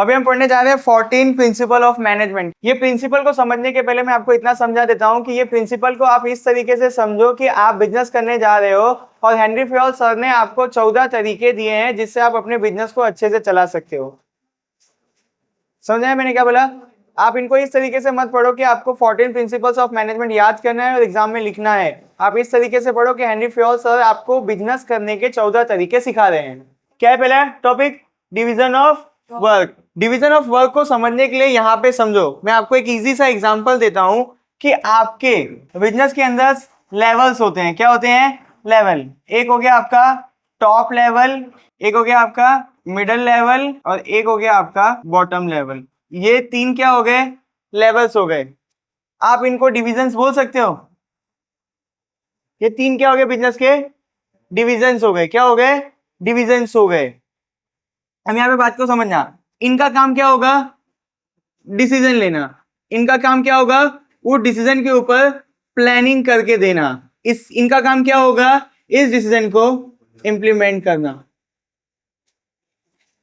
अभी हम पढ़ने जा रहे हैं 14 प्रिंसिपल ऑफ मैनेजमेंट। ये प्रिंसिपल को समझने के पहले मैं आपको इतना समझा देता हूँ कि ये प्रिंसिपल को आप इस तरीके से समझो कि आप बिजनेस करने जा रहे हो और हेनरी फ्योल सर ने आपको 14 तरीके दिए हैं जिससे आप अपने बिजनेस को अच्छे से चला सकते हो। समझे मैंने क्या बोला? आप इनको इस तरीके से मत पढ़ो कि आपको 14 प्रिंसिपल्स ऑफ मैनेजमेंट याद करना है और एग्जाम में लिखना है। आप इस तरीके से पढ़ो कि हेनरी फ्योल सर आपको बिजनेस करने के 14 तरीके सिखा रहे हैं। क्या है पहला topic? Division of work. Division of work को समझने के लिए यहाँ पे समझो, मैं आपको एक इजी सा एग्जांपल देता हूँ कि आपके बिजनेस के अंदर लेवल्स होते हैं। क्या होते हैं? लेवल। एक हो गया आपका टॉप लेवल, एक हो गया आपका मिडिल लेवल और एक हो गया आपका बॉटम लेवल। ये तीन क्या हो गए? लेवल्स हो गए। आप इनको डिविजन्स बोल सकते हो। ये तीन क्या हो गए? बिजनेस के डिविजन्स हो गए। क्या हो गए? डिविजन्स हो गए। अब यहाँ पे बात को समझना, इनका काम क्या होगा? डिसीजन लेना। इनका काम क्या होगा? वो डिसीजन के ऊपर प्लानिंग करके देना। इनका काम क्या होगा? इस डिसीजन को इंप्लीमेंट करना।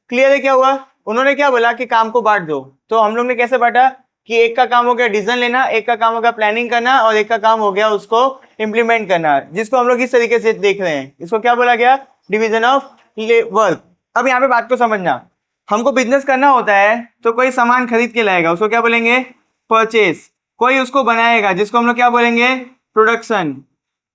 क्लियर है क्या हुआ? उन्होंने क्या बोला कि काम को बांट दो, तो हम लोग ने कैसे बांटा कि एक का काम हो गया डिसीजन लेना, एक का काम हो गया प्लानिंग करना और एक का काम हो गया उसको इंप्लीमेंट करना, जिसको हम लोग इस तरीके से देख रहे हैं। इसको क्या बोला गया? Division of work. अब यहाँ पे बात को समझना, हमको बिजनेस करना होता है तो कोई सामान खरीद के लाएगा, उसको क्या बोलेंगे? परचेस। कोई उसको बनाएगा जिसको हम लोग क्या बोलेंगे? प्रोडक्शन।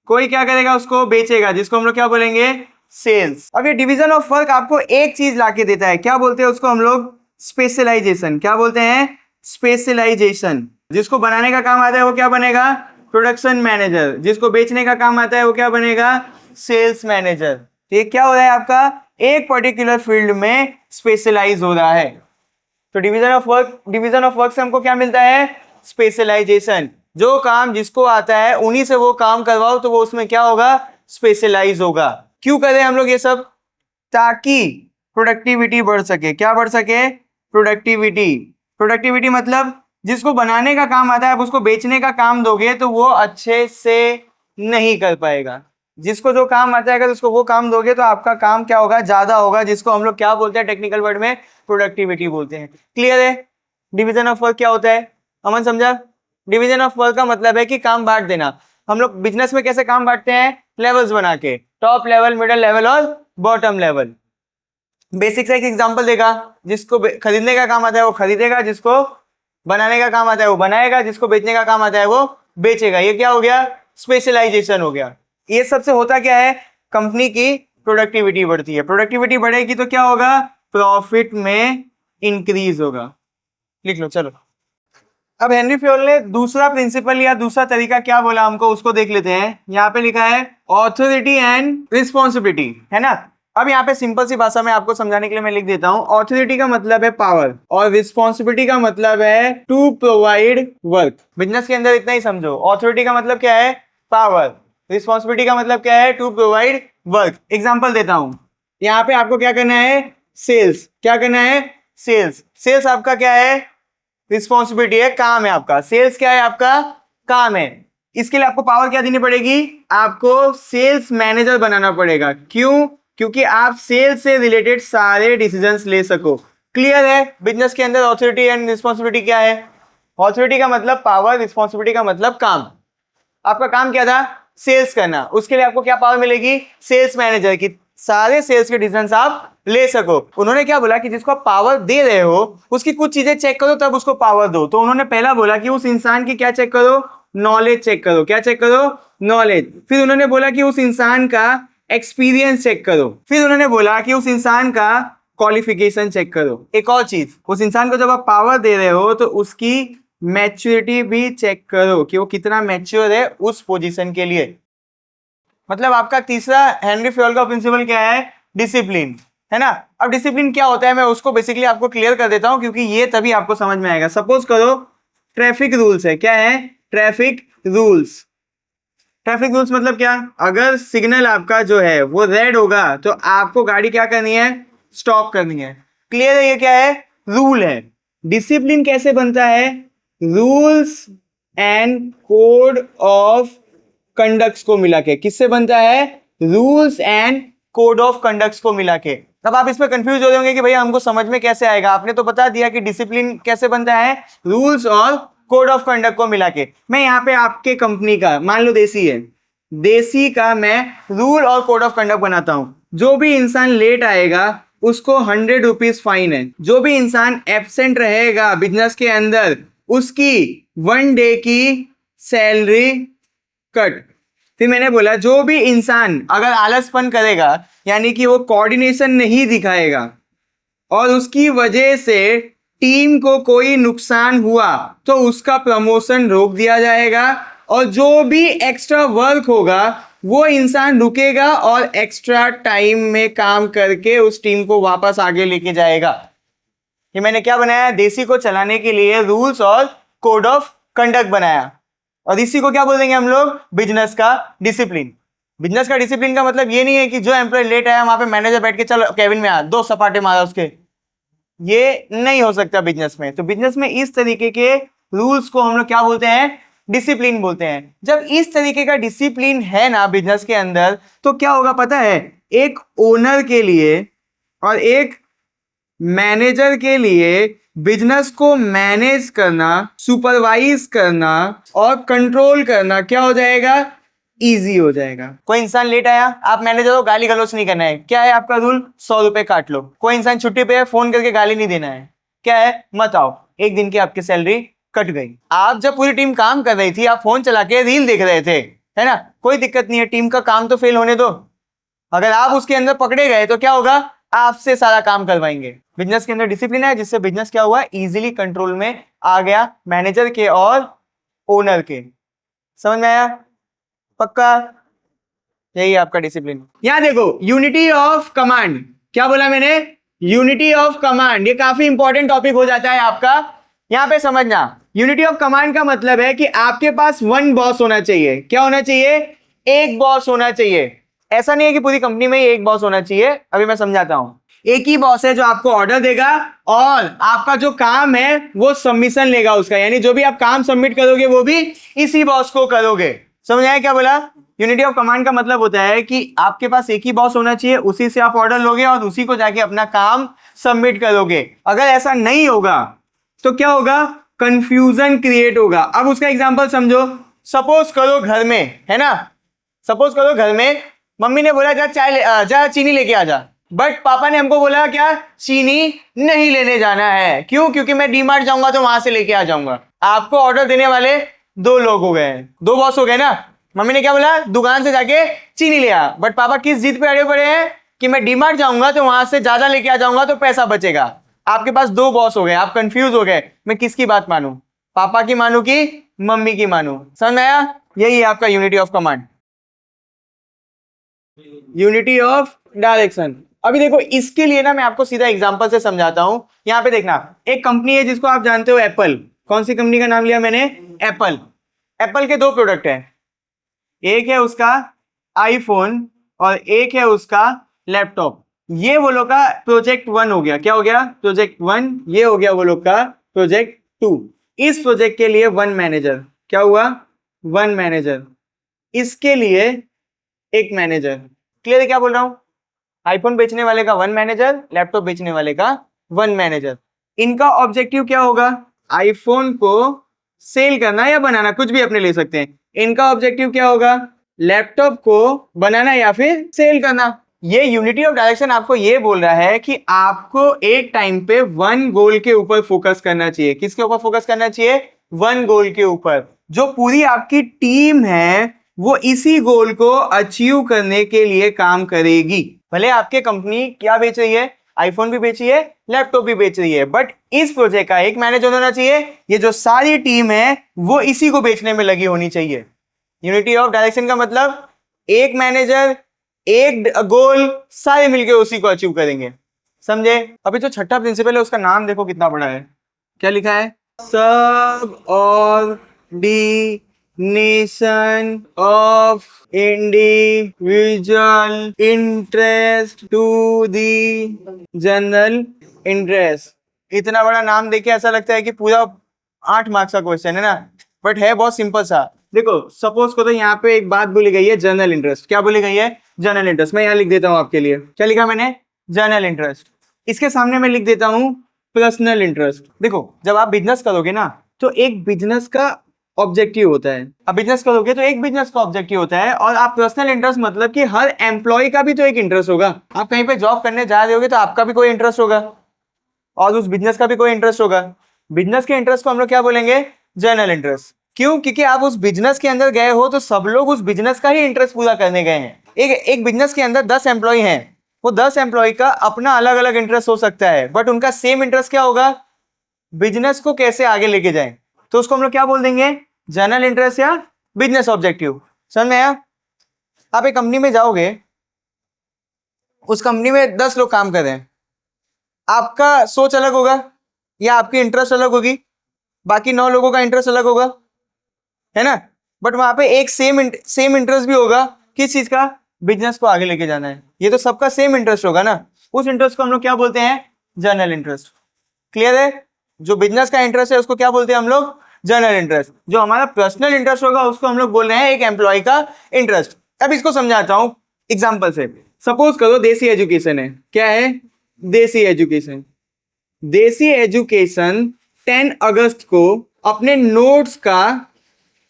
कोई क्या करेगा? उसको बेचेगा जिसको हम लोग क्या बोलेंगे? सेल्स। अब ये डिवीजन ऑफ वर्क आपको एक चीज लाके देता है, क्या बोलते हैं उसको हम लोग? स्पेशलाइजेशन। क्या बोलते हैं? स्पेशलाइजेशन। जिसको बनाने का काम आता है वो क्या बनेगा? Production manager. जिसको बेचने का काम आता है वो क्या बनेगा? Sales manager. तो ये क्या हो रहा है? आपका एक पर्टिकुलर फील्ड में स्पेशलाइज हो रहा है। तो डिवीजन ऑफ वर्क से हमको क्या मिलता है? स्पेशलाइजेशन। जो काम जिसको आता है उन्हीं से वो काम करवाओ तो वो उसमें क्या होगा? स्पेशलाइज होगा। क्यों करें हम लोग ये सब? ताकि प्रोडक्टिविटी बढ़ सके। क्या बढ़ सके? प्रोडक्टिविटी। प्रोडक्टिविटी मतलब जिसको बनाने का काम आता है, आप उसको बेचने का काम दोगे तो वो अच्छे से नहीं कर पाएगा। जिसको जो काम आता है अगर उसको वो काम दोगे तो आपका काम क्या होगा? ज्यादा होगा, जिसको हम लोग क्या बोलते हैं टेक्निकल वर्ड में? प्रोडक्टिविटी बोलते हैं। क्लियर है? डिवीजन ऑफ वर्क क्या होता है? अमन समझा? डिवीजन ऑफ वर्क का मतलब है कि काम बांट देना। हम लोग बिजनेस में कैसे काम बांटते हैं? लेवल्स बना के, टॉप लेवल, मिडिल लेवल और बॉटम लेवल। बेसिक से एक एग्जांपल देगा, जिसको खरीदने का काम आता है वो खरीदेगा, जिसको बनाने का काम आता है वो बनाएगा, जिसको बेचने का काम आता है वो बेचेगा। ये क्या हो गया? स्पेशलाइजेशन हो गया। ये सबसे होता क्या है? कंपनी की प्रोडक्टिविटी बढ़ती है। प्रोडक्टिविटी बढ़ेगी तो क्या होगा? प्रॉफिट में इंक्रीज होगा। लिख लो चलो। अब हेनरी फ्योल ने दूसरा प्रिंसिपल या दूसरा तरीका क्या बोला हमको, उसको देख लेते हैं। यहाँ पे लिखा है ऑथोरिटी एंड रिस्पॉन्सिबिलिटी, है ना? अब यहाँ पे सिंपल सी भाषा में आपको समझाने के लिए मैं लिख देता हूँ। ऑथोरिटी का मतलब है पावर और रिस्पॉन्सिबिलिटी का मतलब है टू प्रोवाइड वर्क। बिजनेस के अंदर इतना ही समझो। ऑथोरिटी का मतलब क्या है? पावर। रिस्पॉन्सिबिलिटी का मतलब क्या है? To provide work. एग्जाम्पल देता हूँ, यहाँ पे आपको क्या करना है? सेल्स। क्या करना है? सेल्स। सेल्स आपका क्या है? रिस्पॉन्सिबिलिटी है, काम है आपका। सेल्स क्या है? आपका काम है। इसके लिए आपको पावर क्या देनी पड़ेगी? आपको सेल्स मैनेजर बनाना पड़ेगा। क्यों? क्योंकि आप सेल्स से रिलेटेड सारे डिसीजंस ले सको। क्लियर है? बिजनेस के अंदर ऑथोरिटी एंड रिस्पॉन्सिबिलिटी क्या है? ऑथोरिटी का मतलब पावर, रिस्पॉन्सिबिलिटी का मतलब काम। आपका काम क्या था? सेल्स करना। उसके लिए आपको क्या पावर मिलेगी? सेल्स मैनेजर की। सारे सेल्स के डिसीजंस आप ले सको। उन्होंने क्या बोला कि जिसको आप पावर दे रहे हो उसकी कुछ चीजें चेक करो तब उसको पावर दो। तो उन्होंने पहला बोला कि उस इंसान की क्या चेक करो? नॉलेज चेक करो। क्या चेक करो? नॉलेज। फिर उन्होंने बोला कि उस इंसान का एक्सपीरियंस चेक करो। फिर उन्होंने बोला कि उस इंसान का क्वालिफिकेशन चेक करो। एक और चीज, उस इंसान को जब आप पावर दे रहे हो तो उसकी मैच्योरिटी भी चेक करो कि वो कितना मैच्योर है उस पोजीशन के लिए। मतलब आपका तीसरा हेनरी फ्योल का प्रिंसिपल क्या है? डिसिप्लिन, है ना? अब डिसिप्लिन क्या होता है मैं उसको बेसिकली आपको क्लियर कर देता हूं, क्योंकि ये तभी आपको समझ में आएगा। सपोज करो ट्रैफिक रूल्स है। क्या है? Traffic rules. ट्रैफिक रूल्स मतलब क्या? अगर सिग्नल आपका जो है वो रेड होगा तो आपको गाड़ी क्या करनी है? स्टॉप करनी है। क्लियर है? ये क्या है? रूल है। डिसिप्लिन कैसे बनता है? Rules and code of conducts को मिला के। किससे बनता है? Rules and code of conducts को मिला के। अब आप इसमें कंफ्यूज हो जाओगे कि भैया हमको समझ में कैसे आएगा, आपने तो बता दिया कि डिसिप्लिन कैसे बनता है, रूल्स और कोड ऑफ कंडक्ट को मिला के। मैं यहाँ पे आपके कंपनी का, मान लो देसी है, देसी का मैं रूल और कोड ऑफ कंडक्ट बनाता हूं। जो भी इंसान लेट आएगा उसको 100 रुपीज फाइन है। जो भी इंसान एब्सेंट रहेगा बिजनेस के अंदर उसकी 1 डे की सैलरी कट। फिर मैंने बोला जो भी इंसान अगर आलसपन करेगा यानी कि वो कोऑर्डिनेशन नहीं दिखाएगा और उसकी वजह से टीम को कोई नुकसान हुआ तो उसका प्रमोशन रोक दिया जाएगा, और जो भी एक्स्ट्रा वर्क होगा वो इंसान रुकेगा और एक्स्ट्रा टाइम में काम करके उस टीम को वापस आगे लेके जाएगा। ये मैंने क्या बनाया, देसी को चलाने के लिए रूल्स और कोड ऑफ कंडक्ट बनाया। और इसी को क्या बोल देंगे हम लोग, बिजनेस का डिसिप्लिन। बिजनेस का डिसिप्लिन का मतलब ये नहीं है कि जो एम्प्लॉय लेट आया वहां पे मैनेजर बैठ के चलो केबिन में आ 2 सपाटे मारा उसके, ये नहीं हो सकता बिजनेस में। तो बिजनेस में इस तरीके के रूल्स को हम लोग क्या बोलते हैं, डिसिप्लिन बोलते हैं। जब इस तरीके का डिसिप्लिन है ना बिजनेस के अंदर तो क्या होगा पता है, एक ओनर के लिए और एक मैनेजर के लिए बिजनेस को मैनेज करना, सुपरवाइज करना और कंट्रोल करना क्या हो जाएगा, इजी हो जाएगा। कोई इंसान लेट आया, आप मैनेजर को गाली गलौज नहीं करना है, क्या है आपका रूल, 100 रुपए काट लो। कोई इंसान छुट्टी पे है, फोन करके गाली नहीं देना है, क्या है, मत आओ, 1 दिन की आपकी सैलरी कट गई। आप जब पूरी टीम काम कर रही थी, आप फोन चला के रील देख रहे थे, है ना, कोई दिक्कत नहीं है, टीम का काम तो फेल होने दो। अगर आप उसके अंदर पकड़े गए तो क्या होगा, आपसे सारा काम करवाएंगे। बिजनेस के अंदर डिसिप्लिन है जिससे बिजनेस क्या हुआ, इजीली कंट्रोल में आ गया मैनेजर के और ओनर के। समझ में आया, पक्का, यही आपका डिसिप्लिन। यहां देखो यूनिटी ऑफ कमांड, क्या बोला मैंने, यूनिटी ऑफ कमांड। ये काफी इंपॉर्टेंट टॉपिक हो जाता है आपका, यहां पे समझना। यूनिटी ऑफ कमांड का मतलब है कि आपके पास 1 बॉस होना चाहिए। क्या होना चाहिए, एक बॉस होना चाहिए। ऐसा नहीं है कि पूरी कंपनी में ही एक बॉस होना चाहिए, अभी मैं समझाता हूं। एक ही बॉस है जो आपको ऑर्डर देगा और आपका जो काम है वो सबमिशन लेगा उसका, यानी जो भी आप काम सबमिट करोगे वो भी इसी बॉस को करोगे। समझ आया क्या बोला, यूनिटी ऑफ कमांड का मतलब होता है कि आपके पास एक ही बॉस होना चाहिए, उसी से आप ऑर्डर लोगे और उसी को जाके अपना काम सबमिट करोगे। अगर ऐसा नहीं होगा तो क्या होगा, कंफ्यूजन क्रिएट होगा। अब उसका एग्जांपल समझो, सपोज करो घर में, है ना, सपोज करो घर में मम्मी ने बोला जा चीनी लेके आ जा, बट पापा ने हमको बोला क्या, चीनी नहीं लेने जाना है। क्यों, क्योंकि मैं डीमार्ट जाऊंगा तो वहां से लेके आ जाऊंगा। आपको ऑर्डर देने वाले 2 लोग हो गए, 2 बॉस हो गए ना। मम्मी ने क्या बोला, दुकान से जाके चीनी ले आ, बट पापा किस जिद पे अड़े पड़े हैं कि मैं डीमार्ट जाऊंगा तो वहां से ज्यादा लेके आ जाऊंगा तो पैसा बचेगा। आपके पास 2 बॉस हो गए, आप कंफ्यूज हो गए, मैं किसकी बात मानूं, पापा की मानूं कि मम्मी की मानूं। समझ आया, यही है आपका unity of command, unity of direction. अभी देखो इसके लिए ना मैं आपको सीधा एग्जांपल से समझाता हूं। यहां पे देखना, एक कंपनी है जिसको आप जानते हो, एप्पल। कौन सी कंपनी का नाम लिया मैंने, एप्पल। एप्पल के 2 प्रोडक्ट हैं, एक है उसका आईफोन और एक है उसका लैपटॉप। ये वो लोग का प्रोजेक्ट 1 हो गया। क्या हो गया, प्रोजेक्ट 1। ये हो गया वो लोग का प्रोजेक्ट 2। इस प्रोजेक्ट के लिए 1 मैनेजर, क्या हुआ, 1 मैनेजर। इसके लिए 1 मैनेजर। क्लियर है क्या बोल रहा हूं, आईफोन बेचने वाले का 1 मैनेजर, लैपटॉप बेचने वाले का 1 मैनेजर। इनका ऑब्जेक्टिव क्या होगा, आईफोन को सेल करना या बनाना, कुछ भी अपने ले सकते हैं। इनका ऑब्जेक्टिव क्या होगा, लैपटॉप को बनाना या फिर सेल करना। ये यूनिटी ऑफ डायरेक्शन आपको ये बोल रहा है कि आपको एक टाइम पे 1 गोल के ऊपर फोकस करना चाहिए। किसके ऊपर फोकस करना चाहिए, 1 गोल के ऊपर। जो पूरी आपकी टीम है वो इसी गोल को अचीव करने के लिए काम करेगी। भले आपके कंपनी क्या बेच रही है, आईफोन भी बेच रही है, लैपटॉप भी बेच रही है, बट इस प्रोजेक्ट का 1 मैनेजर होना चाहिए। ये जो सारी टीम है वो इसी को बेचने में लगी होनी चाहिए। यूनिटी ऑफ डायरेक्शन का मतलब 1 मैनेजर, 1 गोल, सारे मिलके उसी को अचीव करेंगे। समझे। अभी जो छठा प्रिंसिपल है उसका नाम देखो कितना बड़ा है, क्या लिखा है, subordination of individual interest to the general interest. इतना बड़ा नाम देखे ऐसा लगता है कि पूरा 8 मार्क्स का क्वेश्चन है ना, बट है बहुत सिंपल सा। देखो सपोज करो यहाँ पे एक बात बोली गई है, जनरल इंटरेस्ट। क्या बोली गई है, जनरल इंटरेस्ट। मैं यहाँ लिख देता हूँ आपके लिए, क्या लिखा मैंने, जनरल इंटरेस्ट। इसके सामने मैं लिख देता हूँ पर्सनल इंटरेस्ट। देखो जब आप बिजनेस करोगे ना तो एक बिजनेस का ऑब्जेक्टिव होता है, अब बिजनेस करोगे तो एक बिजनेस का ऑब्जेक्टिव होता है, और आप पर्सनल इंटरेस्ट मतलब कि हर एम्प्लॉय का भी तो एक इंटरेस्ट होगा। आप कहीं पे जॉब करने जा रहे होगे तो आपका भी कोई इंटरेस्ट होगा और उस बिजनेस का भी कोई इंटरेस्ट होगा। बिजनेस के इंटरेस्ट को हम लोग क्या बोलेंगे, जनरल इंटरेस्ट। क्यों, क्योंकि आप उस बिजनेस के अंदर गए हो तो सब लोग उस बिजनेस का ही इंटरेस्ट पूरा करने गए हैं। एक बिजनेस के अंदर 10 एम्प्लॉय हैं, वो 10 एम्प्लॉय का अपना अलग अलग इंटरेस्ट हो सकता है, बट उनका सेम इंटरेस्ट क्या होगा, बिजनेस को कैसे आगे लेके जाएं। तो उसको हम लोग क्या बोल देंगे, जनरल इंटरेस्ट या बिजनेस ऑब्जेक्टिव। समझ में आया? आप एक कंपनी में जाओगे, उस कंपनी में 10 लोग काम कर रहे हैं, आपका सोच अलग होगा या आपकी इंटरेस्ट अलग होगी, बाकी 9 लोगों का इंटरेस्ट अलग होगा, है ना। बट वहां पे एक सेम इंटरेस्ट भी होगा, किस चीज का, बिजनेस को आगे लेके जाना है। ये तो सबका सेम इंटरेस्ट होगा ना, उस इंटरेस्ट को हम लोग क्या बोलते हैं, जनरल इंटरेस्ट। क्लियर है? जो बिजनेस का इंटरेस्ट है उसको क्या बोलते हैं हम लोग, जनरल इंटरेस्ट। जो हमारा पर्सनल इंटरेस्ट होगा उसको हम लोग बोल रहे हैं एक एम्प्लॉय का इंटरेस्ट। अब इसको समझाता हूं एग्जाम्पल से। सपोज करो देसी एजुकेशन है, क्या है, देसी एजुकेशन। देसी एजुकेशन 10 अगस्त को अपने नोट्स का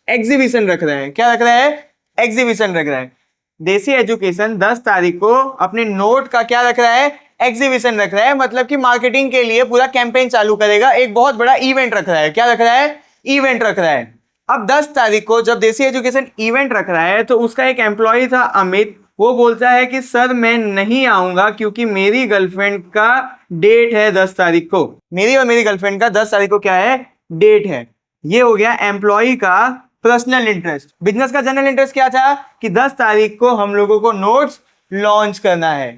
एग्जीबिशन रख रहा है। क्या रख रहा है, एग्जीबिशन रख रहा है। देसी एजुकेशन 10 तारीख को अपने नोट का क्या रख रहा है, एग्जीबिशन रख रहा है, मतलब कि मार्केटिंग के लिए पूरा कैंपेन चालू करेगा, एक बहुत बड़ा इवेंट रख रहा है। क्या रख रहा है, इवेंट रख रहा है। अब 10 तारीख को जब देसी एजुकेशन इवेंट रख रहा है तो उसका एक एम्प्लॉय था अमित, वो बोलता है कि सर मैं नहीं आऊंगा क्योंकि मेरी गर्लफ्रेंड का डेट है 10 तारीख को। मेरी और मेरी गर्लफ्रेंड का 10 तारीख को क्या है, डेट है। ये हो गया एम्प्लॉय का पर्सनल इंटरेस्ट। बिजनेस का जनरल इंटरेस्ट क्या था कि 10 तारीख को हम लोगों को नोट्स लॉन्च करना है।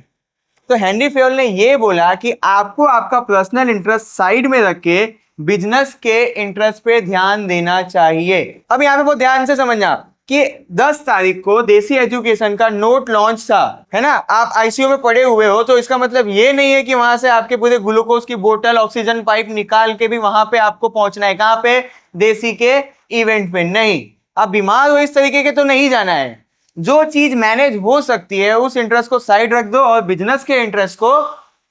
तो हेनरी फेयोल ने ये बोला कि आपको आपका पर्सनल इंटरेस्ट साइड में रख के बिजनेस के इंटरेस्ट पे ध्यान देना चाहिए। अब यहां पे बहुत ध्यान से समझना कि 10 तारीख को देसी एजुकेशन का नोट लॉन्च था, है ना। आप आईसीयू में पड़े हुए हो तो इसका मतलब ये नहीं है कि वहां से आपके पूरे ग्लूकोज की बोतल, ऑक्सीजन पाइप निकाल के भी वहां पे आपको पहुंचना है। कहां पे, देसी के इवेंट पे नहीं। आप बीमार हो इस तरीके के तो नहीं जाना है। जो चीज मैनेज हो सकती है उस इंटरेस्ट को साइड रख दो और बिजनेस के इंटरेस्ट को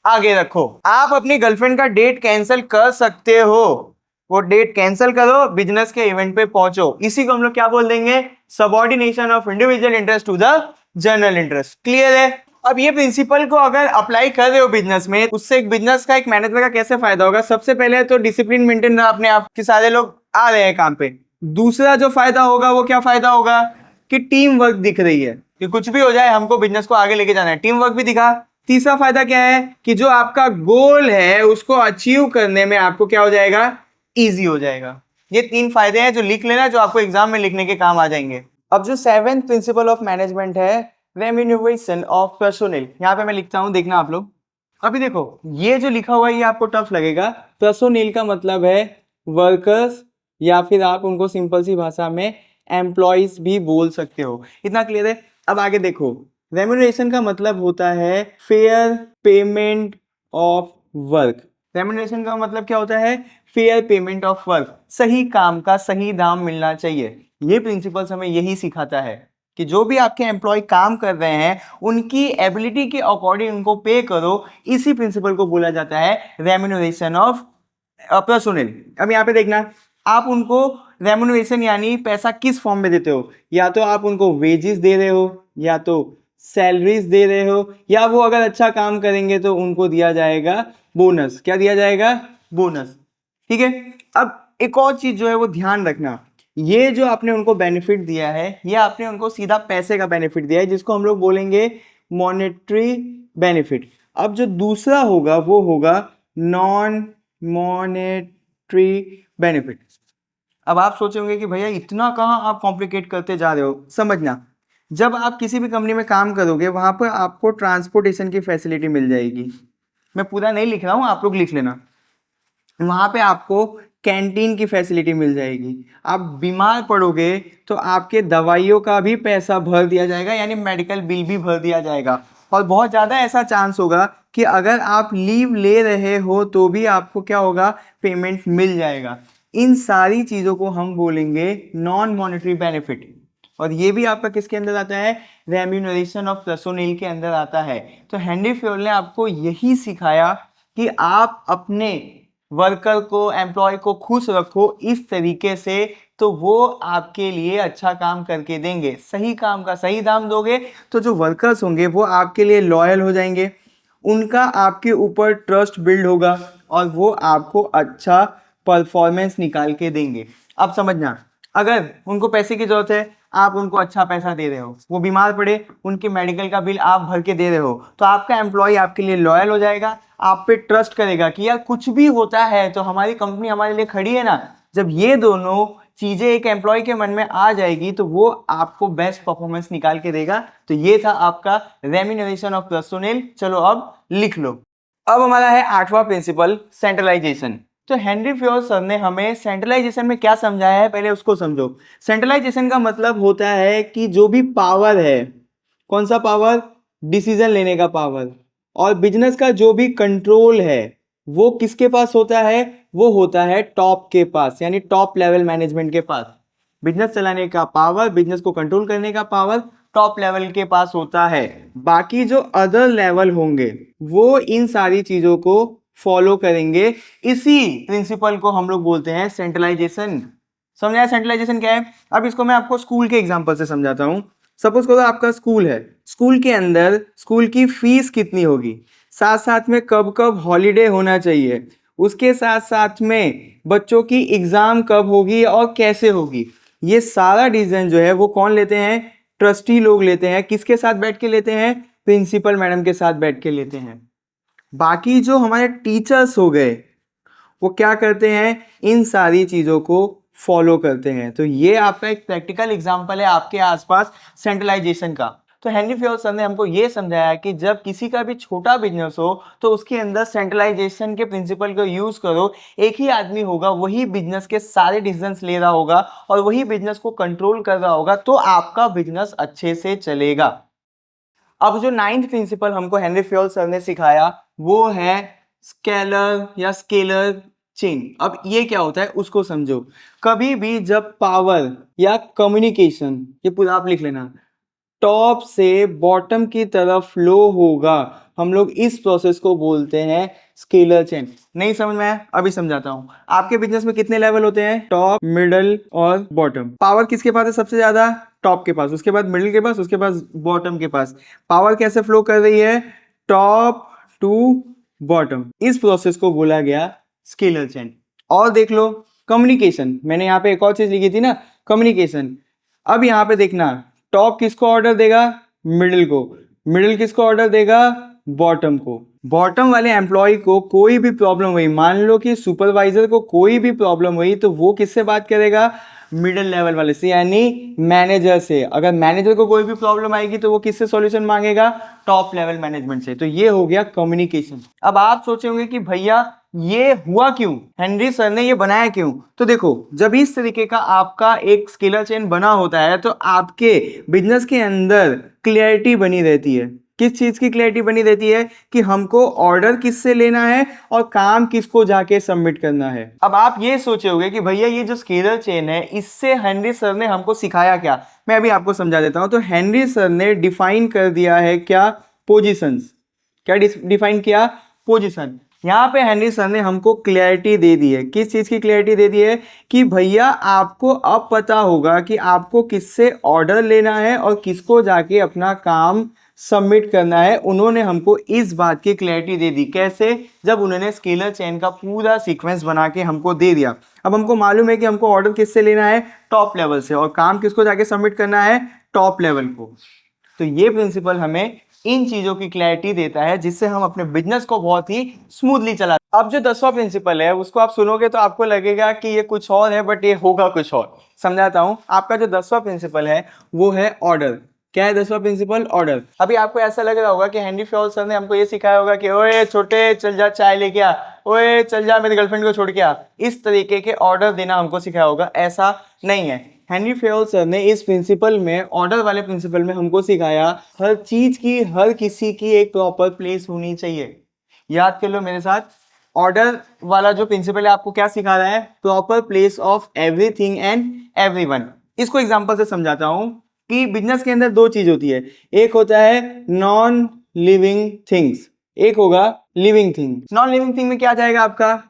आगे रखो। आप अपनी गर्लफ्रेंड का डेट कैंसिल कर सकते हो, वो डेट कैंसिल करो, बिजनेस के इवेंट पे पहुंचो। इसी को हम लोग क्या बोल देंगे, subordination of individual interest to the general interest. Clear है? अब ये प्रिंसिपल को अगर अप्लाई कर रहे हो बिजनेस में, उससे एक बिजनेस का, एक मैनेजर का कैसे फायदा होगा। सबसे पहले तो डिसिप्लिन मेंटेन रहा अपने आप कि सारे लोग आ रहे हैं काम पे। दूसरा जो फायदा होगा वो क्या फायदा होगा कि टीम वर्क दिख रही है, कि कुछ भी हो जाए हमको बिजनेस को आगे लेके जाना है, टीम वर्क भी दिखा। तीसरा फायदा क्या है कि जो आपका गोल है उसको अचीव करने में आपको क्या हो जाएगा, इजी हो जाएगा। ये 3 फायदे हैं जो लिख लेना, जो आपको एग्जाम में लिखने के काम आ जाएंगे। अब जो 7th प्रिंसिपल ऑफ मैनेजमेंट है, रेम्यूनरेशन ऑफ पर्सोनेल, यहाँ पे मैं लिखता हूं, देखना आप लोग। अभी देखो ये जो लिखा हुआ है ये आपको टफ लगेगा। पर्सोनेल का मतलब है वर्कर्स, या फिर आप उनको सिंपल सी भाषा में एम्प्लॉयज भी बोल सकते हो। इतना क्लियर है? अब आगे देखो, रेम्यूनरेशन का मतलब होता है fair payment of work. Remuneration का मतलब क्या होता है, फेयर पेमेंट ऑफ वर्क, सही काम का सही दाम मिलना चाहिए। ये प्रिंसिपल्स हमें यही सिखाता है कि जो भी आपके एम्प्लॉय काम कर रहे हैं उनकी एबिलिटी के अकॉर्डिंग उनको पे करो। इसी प्रिंसिपल को बोला जाता है रेम्यूनरेशन ऑफ पर्सोनेल। अब यहाँ पे देखना, आप उनको रेम्यूनरेशन यानी पैसा किस फॉर्म में देते हो, या तो आप उनको वेजेस दे रहे हो, या तो सैलरीज दे रहे हो, या वो अगर अच्छा काम करेंगे तो उनको दिया जाएगा बोनस। क्या दिया जाएगा, बोनस। ठीक है? अब एक और चीज जो है वो ध्यान रखना, ये जो आपने उनको बेनिफिट दिया है ये आपने उनको सीधा पैसे का बेनिफिट दिया है, जिसको हम लोग बोलेंगे मॉनेटरी बेनिफिट। अब जो दूसरा होगा वो होगा नॉन मॉनेटरी बेनिफिट। अब आप सोचेंगे कि भैया इतना कहाँ आप कॉम्प्लिकेट करते जा रहे हो। समझना, जब आप किसी भी कंपनी में काम करोगे वहां पर आपको ट्रांसपोर्टेशन की फैसिलिटी मिल जाएगी। मैं पूरा नहीं लिख रहा हूँ, आप लोग लिख लेना। वहां पे आपको कैंटीन की फैसिलिटी मिल जाएगी। आप बीमार पड़ोगे तो आपके दवाइयों का भी पैसा भर दिया जाएगा, यानी मेडिकल बिल भी भर दिया जाएगा। और बहुत ज़्यादा ऐसा चांस होगा कि अगर आप लीव ले रहे हो तो भी आपको क्या होगा, पेमेंट मिल जाएगा। इन सारी चीज़ों को हम बोलेंगे नॉन मॉनेटरी बेनिफिट। और ये भी आपका किसके अंदर आता है, रेम्यूनरेशन ऑफ पर्सोनेल के अंदर आता है। तो हेनरी फ्योल ने आपको यही सिखाया कि आप अपने वर्कर को, एम्प्लॉय को खुश रखो इस तरीके से, तो वो आपके लिए अच्छा काम करके देंगे। सही काम का सही दाम दोगे तो जो वर्कर्स होंगे वो आपके लिए लॉयल हो जाएंगे, उनका आपके ऊपर ट्रस्ट बिल्ड होगा और वो आपको अच्छा परफॉर्मेंस निकाल के देंगे। अब समझना, अगर उनको पैसे की जरूरत है, आप उनको अच्छा पैसा दे रहे हो, वो बीमार पड़े, उनके मेडिकल का बिल आप भर के दे रहे हो, तो आपका एम्प्लॉय आपके लिए लॉयल हो जाएगा, आप पे ट्रस्ट करेगा कि यार कुछ भी होता है तो हमारी कंपनी हमारे लिए खड़ी है ना। जब ये दोनों चीजें एक एम्प्लॉय के मन में आ जाएगी तो वो आपको बेस्ट परफॉर्मेंस निकाल के देगा। तो ये था आपका रेम्यूनरेशन ऑफ पर्सोनेल। चलो अब लिख लो। अब हमारा है 8वां प्रिंसिपल, सेंट्रलाइजेशन। तो हेनरी फ्योल सर ने हमें सेंट्रलाइजेशन में क्या समझाया है, पहले उसको समझो। सेंट्रलाइजेशन का मतलब होता है कि जो भी पावर है, कौन सा पावर, डिसीजन लेने का पावर, और बिजनेस का जो भी कंट्रोल है वो किसके पास होता है, वो होता है टॉप के पास, यानी टॉप लेवल मैनेजमेंट के पास। बिजनेस चलाने का पावर, बिजनेस को कंट्रोल करने का पावर टॉप लेवल के पास होता है। बाकी जो अदर लेवल होंगे वो इन सारी चीजों को फॉलो करेंगे। इसी प्रिंसिपल को हम लोग बोलते हैं सेंट्रलाइजेशन। समझाया सेंट्रलाइजेशन क्या है? अब इसको मैं आपको स्कूल के एग्जांपल से समझाता हूं। सपोज करो आपका स्कूल है, स्कूल के अंदर स्कूल की फीस कितनी होगी, साथ साथ में कब कब हॉलीडे होना चाहिए, उसके साथ साथ में बच्चों की एग्जाम कब होगी और कैसे होगी, ये सारा डिसीजन जो है वो कौन लेते हैं, ट्रस्टी लोग लेते हैं। किसके साथ बैठ के लेते हैं, प्रिंसिपल मैडम के साथ बैठ के लेते हैं। बाकी जो हमारे टीचर्स हो गए वो क्या करते हैं, इन सारी चीजों को फॉलो करते हैं। तो ये आपका एक प्रैक्टिकल एग्जांपल है आपके आसपास सेंट्रलाइजेशन का। तो हेनरी फ्योल सर ने हमको ये समझाया कि जब किसी का भी छोटा बिजनेस हो तो उसके अंदर सेंट्रलाइजेशन के प्रिंसिपल को यूज करो। एक ही आदमी होगा, वही बिजनेस के सारे डिसीजंस ले रहा होगा और वही बिजनेस को कंट्रोल कर रहा होगा, तो आपका बिजनेस अच्छे से चलेगा। अब जो 9th प्रिंसिपल हमको हेनरी फ्योल सर ने सिखाया वो है स्केलर या स्केलर चेन। अब ये क्या होता है उसको समझो। कभी भी जब पावर या कम्युनिकेशन, ये पूरा आप लिख लेना, टॉप से बॉटम की तरफ फ्लो होगा, हम लोग इस प्रोसेस को बोलते हैं स्केलर चेन। नहीं समझ में आया? अभी समझाता हूं। आपके बिजनेस में कितने लेवल होते हैं, टॉप, मिडल और बॉटम। पावर किसके पास है सबसे ज्यादा, टॉप के पास, उसके बाद मिडिल के पास, उसके बाद बॉटम के पास। पावर कैसे फ्लो कर रही है, टॉप टू बॉटम। इस प्रोसेस को बोला गया स्केलर चेन। और देख लो कम्युनिकेशन, मैंने यहाँ पे एक और चीज लिखी थी ना, कम्युनिकेशन। अब यहाँ पे देखना, टॉप किसको ऑर्डर देगा, मिडिल को, मिडिल किसको ऑर्डर देगा, बॉटम को। बॉटम वाले एम्प्लॉय को कोई भी प्रॉब्लम हुई, मान लो कि सुपरवाइजर को कोई भी प्रॉब्लम हुई, तो वो किससे बात करेगा, मिडिल लेवल वाले से, यानी मैनेजर से। अगर मैनेजर को कोई भी प्रॉब्लम आएगी तो वो किससे सॉल्यूशन मांगेगा, टॉप लेवल मैनेजमेंट से। तो ये हो गया कम्युनिकेशन। अब आप सोचेंगे कि भैया ये हुआ क्यों, हेनरी सर ने ये बनाया क्यों? तो देखो, जब इस तरीके का आपका एक स्केलर चेन बना होता है तो आपके बिजनेस के अंदर क्लियरिटी बनी रहती है। किस चीज की क्लियरिटी बनी रहती है, कि हमको ऑर्डर किससे लेना है और काम किसको जाके सबमिट करना है। अब आप ये सोचे होंगे कि भैया ये जो स्केलर चेन है इससे हेनरी सर ने हमको सिखाया क्या। मैं अभी आपको समझा देता हूं। तो हेनरी सर ने डिफाइन कर दिया है क्या, पोजीशंस। क्या डिफाइन किया, पोजीशन। यहाँ पे हेनरी सर ने हमको क्लैरिटी दे दी है। किस चीज की क्लैरिटी दे दी है, कि भैया आपको अब पता होगा कि आपको किससे ऑर्डर लेना है और किसको जाके अपना काम सबमिट करना है। उन्होंने हमको इस बात की क्लैरिटी दे दी। कैसे, जब उन्होंने स्केलर चेन का पूरा सीक्वेंस बना के हमको दे दिया। अब हमको मालूम है कि हमको ऑर्डर किससे लेना है, टॉप लेवल से, और काम किसको जाके सबमिट करना है, टॉप लेवल को। तो ये प्रिंसिपल हमें इन चीजों की क्लैरिटी देता है जिससे हम अपने बिजनेस को बहुत ही स्मूथली चला। अब जो 10वां प्रिंसिपल है उसको आप सुनोगे तो आपको लगेगा कि ये कुछ और है, बट ये होगा कुछ और। समझाता हूं। आपका जो 10वां प्रिंसिपल है वो है ऑर्डर। क्या है 10वां प्रिंसिपल, ऑर्डर। अभी आपको ऐसा लग रहा होगा कि हेनरी फ्योल सर ने हमको ये सिखाया होगा कि ओए छोटे चल जा चाय लेके आ, ओए चल जा मेरी गर्लफ्रेंड को छोड़ के आ, इस तरीके के ऑर्डर देना हमको सिखाया होगा। ऐसा नहीं है। हेनरी फ्योल सर ने इस प्रिंसिपल में, ऑर्डर वाले प्रिंसिपल में हमको सिखाया हर चीज की, हर किसी की एक प्रॉपर प्लेस होनी चाहिए। याद कर लो मेरे साथ, ऑर्डर वाला जो प्रिंसिपल है आपको क्या सिखा रहा है, proper place of everything and everyone. इसको एग्जांपल से समझाता हूं। कि बिजनेस के अंदर दो चीज होती है, एक होता है नॉन लिविंग थिंग्स, एक होगा living thing. Non living thing में क्या आ जाएगा आपका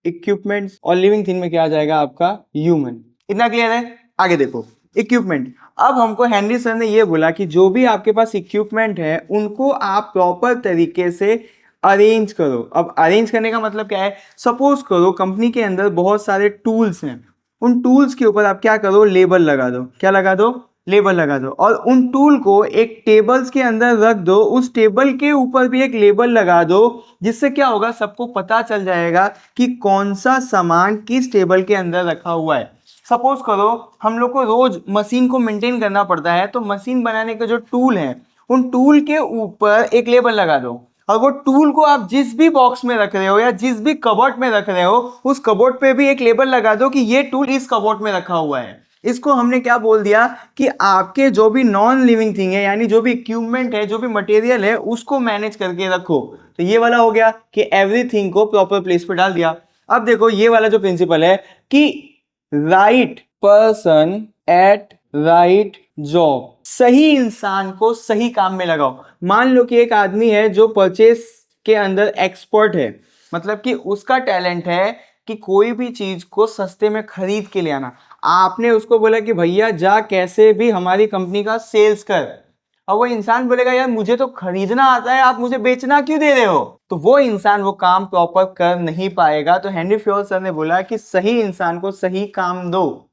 इक्विपमेंट्स, और लिविंग थिंग में क्या आ जाएगा आपका ह्यूमन। इतना क्लियर है? आगे देखो इक्विपमेंट। अब हमको हेनरी सर ने ये बोला कि जो भी आपके पास इक्विपमेंट है उनको आप प्रॉपर तरीके से अरेंज करो। अब अरेंज करने का मतलब क्या है, सपोज करो कंपनी के अंदर बहुत सारे टूल्स हैं, उन टूल्स के ऊपर आप क्या करो, लेबल लगा दो। क्या लगा दो? लेबल लगा दो। और उन टूल को एक टेबल्स के अंदर रख दो, उस टेबल के ऊपर भी एक लेबल लगा दो, जिससे क्या होगा, सबको पता चल जाएगा कि कौन सा सामान किस टेबल के अंदर रखा हुआ है। सपोज करो हम लोग को रोज मशीन को मेंटेन करना पड़ता है, तो मशीन बनाने के जो टूल हैं उन टूल के ऊपर एक लेबल लगा दो, और वो टूल को आप जिस भी बॉक्स में रख रहे हो या जिस भी कबोर्ड में रख रहे हो उस कबोर्ड पे भी एक लेबल लगा दो कि ये टूल इस कबोर्ड में रखा हुआ है। इसको हमने क्या बोल दिया कि आपके जो भी नॉन लिविंग थिंग है, यानी जो भी इक्विपमेंट है, जो भी मटेरियल है, उसको मैनेज करके रखो। तो ये वाला हो गया कि एवरीथिंग को प्रॉपर प्लेस पे डाल दिया। अब देखो ये वाला जो प्रिंसिपल है कि right person at right job, सही इंसान को सही काम में लगाओ। मान लो कि एक आदमी है जो परचेस के अंदर एक्सपर्ट है, मतलब कि उसका टैलेंट है कि कोई भी चीज को सस्ते में खरीद के ले आना। आपने उसको बोला कि भैया जा कैसे भी हमारी कंपनी का सेल्स कर, और वो इंसान बोलेगा यार मुझे तो खरीदना आता है, आप मुझे बेचना क्यों दे रहे हो, तो वो इंसान वो काम प्रॉपर कर नहीं पाएगा। तो हेनरी फ्योल सर ने बोला कि सही इंसान को सही काम दो।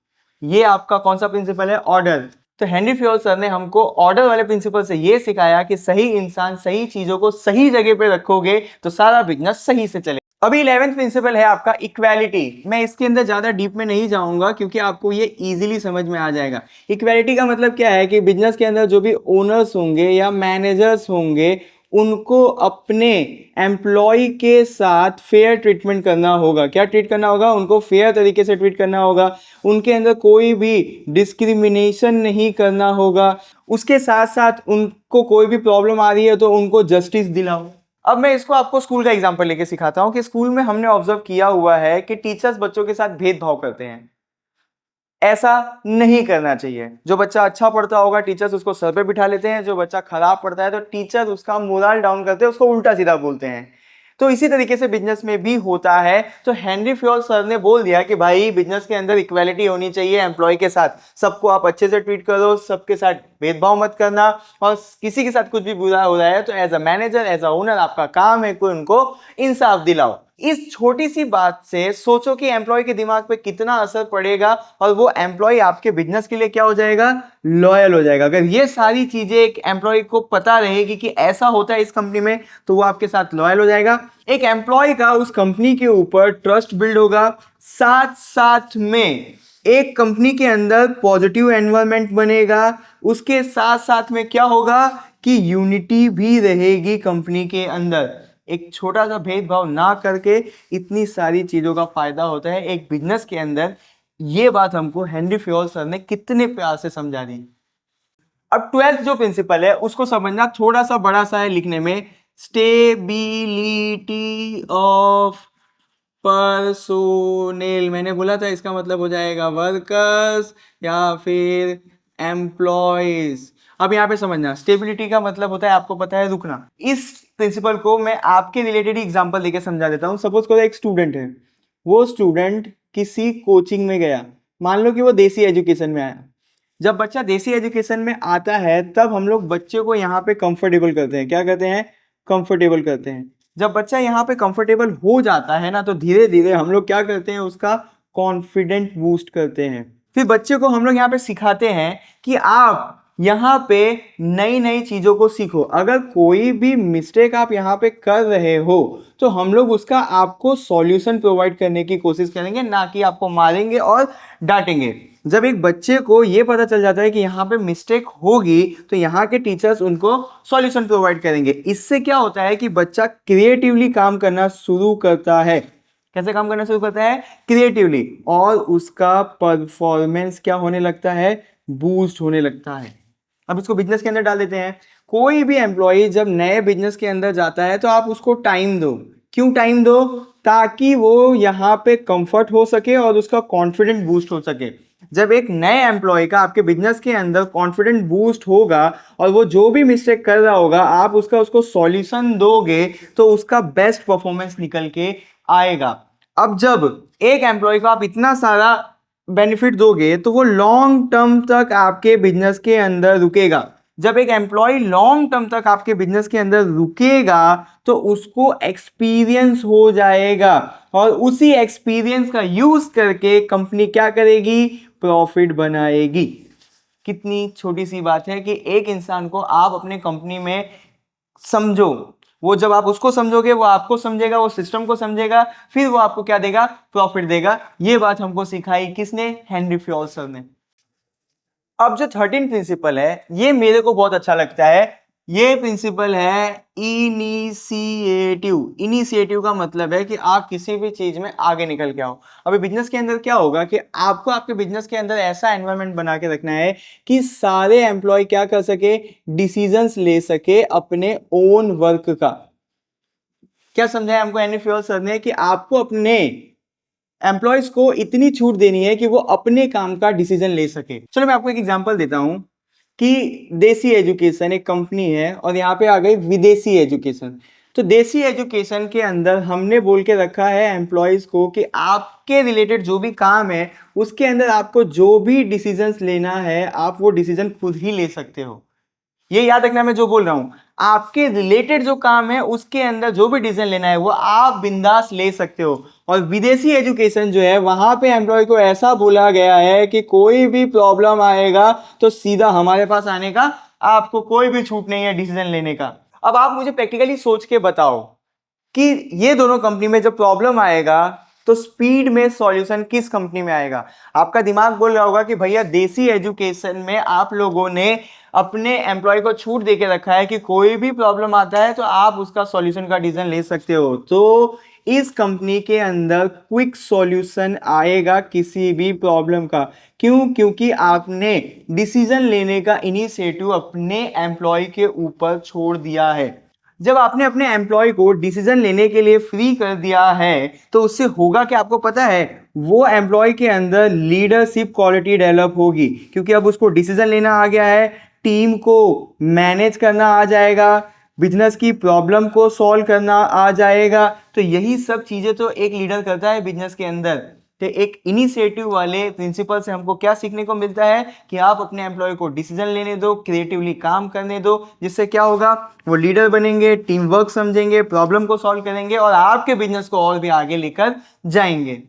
ये आपका कौन सा प्रिंसिपल है? ऑर्डर। तो हेनरी फ्योल सर ने हमको ऑर्डर वाले प्रिंसिपल से ये सिखाया कि सही इंसान सही चीजों को सही जगह पे रखोगे तो सारा बिजनेस सही से चले। अभी 11th प्रिंसिपल है आपका इक्वालिटी। मैं इसके अंदर ज्यादा डीप में नहीं जाऊंगा क्योंकि आपको ये इजीली समझ में आ जाएगा। इक्वालिटी का मतलब क्या है कि बिजनेस के अंदर जो भी ओनर्स होंगे या मैनेजर्स होंगे उनको अपने एम्प्लॉय के साथ फेयर ट्रीटमेंट करना होगा। क्या ट्रीट करना होगा? उनको फेयर तरीके से ट्रीट करना होगा। उनके अंदर कोई भी डिस्क्रिमिनेशन नहीं करना होगा। उसके साथ साथ उनको कोई भी प्रॉब्लम आ रही है तो उनको जस्टिस दिलाओ। अब मैं इसको आपको स्कूल का एग्जांपल लेके सिखाता हूं कि स्कूल में हमने ऑब्जर्व किया हुआ है कि टीचर्स बच्चों के साथ भेदभाव करते हैं। ऐसा नहीं करना चाहिए। जो बच्चा अच्छा पढ़ता होगा टीचर्स उसको सर पे बिठा लेते हैं, जो बच्चा खराब पढ़ता है तो टीचर्स उसका मोरल डाउन करते हैं, उसको उल्टा सीधा बोलते हैं। तो इसी तरीके से बिजनेस में भी होता है। तो हेनरी फ्योल सर ने बोल दिया कि भाई बिजनेस के अंदर इक्वालिटी होनी चाहिए एम्प्लॉय के साथ, सबको आप अच्छे से ट्रीट करो, सबके साथ भेदभाव मत करना, और किसी के साथ कुछ भी बुरा हो रहा है तो as a manager as a owner आपका काम है कि उनको इंसाफ दिलाओ। इस छोटी सी बात से सोचो कि एम्प्लॉय के दिमाग पे कितना असर पड़ेगा, और वो एम्प्लॉय आपके बिजनेस के लिए क्या हो जाएगा? लॉयल हो जाएगा। अगर ये सारी चीजें एक एम्प्लॉय को पता रहेगी कि ऐसा होता है इस कंपनी में, तो वो आपके साथ लॉयल हो जाएगा। एक एम्प्लॉय का उस कंपनी के ऊपर ट्रस्ट बिल्ड होगा, साथ साथ में एक कंपनी के अंदर पॉजिटिव एनवायरनमेंट बनेगा। उसके साथ साथ में क्या होगा कि यूनिटी भी रहेगी कंपनी के अंदर। एक छोटा सा भेदभाव ना करके इतनी सारी चीजों का फायदा होता है एक बिजनेस के अंदर। ये बात हमको हेनरी फ्योल सर ने कितने प्यार से समझा दी। अब 12th जो प्रिंसिपल है उसको समझना थोड़ा सा बड़ा सा है लिखने में, स्टेबिलिटी ऑफ पर्सोनेल। मैंने बोला था इसका मतलब हो जाएगा वर्कर्स या फिर एम्प्लॉयज। अब यहाँ पे समझना, स्टेबिलिटी का मतलब होता है, आपको पता है, रुकना। इस प्रिंसिपल को मैं आपके रिलेटेड एग्जांपल देके समझा देता हूँ। सपोज करो एक स्टूडेंट है, वो स्टूडेंट किसी कोचिंग में गया, मान लो कि वो देसी एजुकेशन में आया। जब बच्चा देसी एजुकेशन में आता है तब हम लोग बच्चे को यहाँ पे कंफर्टेबल करते हैं। क्या करते हैं? कंफर्टेबल करते हैं। जब बच्चा यहाँ पे कंफर्टेबल हो जाता है ना, तो धीरे धीरे हम लोग क्या करते हैं? उसका कॉन्फिडेंट बूस्ट करते हैं। फिर बच्चे को हम लोग यहाँ पे सिखाते हैं कि आप यहाँ पे नई नई चीजों को सीखो। अगर कोई भी मिस्टेक आप यहाँ पे कर रहे हो तो हम लोग उसका आपको सॉल्यूशन प्रोवाइड करने की कोशिश करेंगे, ना कि आपको मारेंगे और डांटेंगे। जब एक बच्चे को ये पता चल जाता है कि यहाँ पे मिस्टेक होगी तो यहाँ के टीचर्स उनको सॉल्यूशन प्रोवाइड करेंगे। इससे क्या होता है कि बच्चा क्रिएटिवली काम करना शुरू करता है। कैसे काम करना शुरू करता है? क्रिएटिवली। और उसका परफॉर्मेंस क्या होने लगता है? बूस्ट होने लगता है। अब इसको बिजनेस के अंदर डाल देते हैं। कोई भी एम्प्लॉय जब नए बिजनेस के अंदर जाता है तो आप उसको टाइम दो। क्यों टाइम दो? ताकि वो यहाँ पे कंफर्ट हो सके और उसका कॉन्फिडेंट बूस्ट हो सके। जब एक नए एम्प्लॉय का आपके बिजनेस के अंदर कॉन्फिडेंस बूस्ट होगा और वो जो भी मिस्टेक कर रहा होगा आप उसको सॉल्यूशन दोगे तो उसका बेस्ट परफॉर्मेंस निकल के आएगा। अब जब एक एम्प्लॉय को आप इतना सारा बेनिफिट दोगे तो वो लॉन्ग टर्म तक आपके बिजनेस के अंदर रुकेगा। जब एक एम्प्लॉय लॉन्ग टर्म तक आपके बिजनेस के अंदर रुकेगा तो उसको एक्सपीरियंस हो जाएगा और उसी एक्सपीरियंस का यूज करके कंपनी क्या करेगी, प्रॉफिट बनाएगी। कितनी छोटी सी बात है कि एक इंसान को आप अपने कंपनी में समझो, वो जब आप उसको समझोगे वो आपको समझेगा, वो सिस्टम को समझेगा, फिर वो आपको क्या देगा, प्रॉफिट देगा। ये बात हमको सिखाई किसने, हेनरी फ्योल सर ने। अब जो 13 प्रिंसिपल है ये मेरे को बहुत अच्छा लगता है। ये प्रिंसिपल है इनिशिएटिव। इनिशिएटिव का मतलब है कि आप किसी भी चीज में आगे निकल के आओ। अभी बिजनेस के अंदर क्या होगा कि आपको आपके बिजनेस के अंदर ऐसा एनवायरनमेंट बना के रखना है कि सारे एम्प्लॉय क्या कर सके, डिसीजंस ले सके अपने ओन वर्क का। क्या समझाया हमको हेनरी फ्योल सर ने कि आपको अपने एम्प्लॉयज को इतनी छूट देनी है कि वो अपने काम का डिसीजन ले सके। चलो मैं आपको एक एग्जांपल देता हूं कि देसी एजुकेशन एक कंपनी है और यहाँ पे आ गई विदेशी एजुकेशन। तो देसी एजुकेशन के अंदर हमने बोल के रखा है एम्प्लॉयज को कि आपके रिलेटेड जो भी काम है उसके अंदर आपको जो भी डिसीजंस लेना है आप वो डिसीजन खुद ही ले सकते हो। ये याद रखना मैं जो बोल रहा हूं, आपके रिलेटेड जो काम है उसके अंदर जो भी डिसीजन लेना है वो आप बिंदास ले सकते हो। और विदेशी एजुकेशन जो है वहां पे एम्प्लॉय को ऐसा बोला गया है कि कोई भी प्रॉब्लम आएगा तो सीधा हमारे पास आने का, आपको कोई भी छूट नहीं है डिसीजन लेने का। अब आप मुझे प्रैक्टिकली सोच के बताओ कि ये दोनों कंपनी में जब प्रॉब्लम आएगा तो स्पीड में सॉल्यूशन किस कंपनी में आएगा। आपका दिमाग बोल रहा होगा कि भैया देसी एजुकेशन में आप लोगों ने अपने एम्प्लॉय को छूट दे के रखा है कि कोई भी प्रॉब्लम आता है तो आप उसका सॉल्यूशन का डिसीजन ले सकते हो। तो इस कंपनी के अंदर क्विक सॉल्यूशन आएगा किसी भी प्रॉब्लम का। क्यों? क्योंकि आपने डिसीजन लेने का इनिशिएटिव अपने एम्प्लॉय के ऊपर छोड़ दिया है। जब आपने अपने एम्प्लॉय को डिसीजन लेने के लिए फ्री कर दिया है तो उससे होगा कि आपको पता है वो एम्प्लॉय के अंदर लीडरशिप क्वालिटी डेवलप होगी, क्योंकि अब उसको डिसीजन लेना आ गया है, टीम को मैनेज करना आ जाएगा, बिजनेस की प्रॉब्लम को सॉल्व करना आ जाएगा। तो यही सब चीजें तो एक लीडर करता है बिजनेस के अंदर। तो एक इनिशिएटिव वाले प्रिंसिपल से हमको क्या सीखने को मिलता है कि आप अपने एम्प्लॉय को डिसीजन लेने दो, क्रिएटिवली काम करने दो, जिससे क्या होगा, वो लीडर बनेंगे, टीम वर्क समझेंगे, प्रॉब्लम को सॉल्व करेंगे और आपके बिजनेस को और भी आगे लेकर जाएंगे।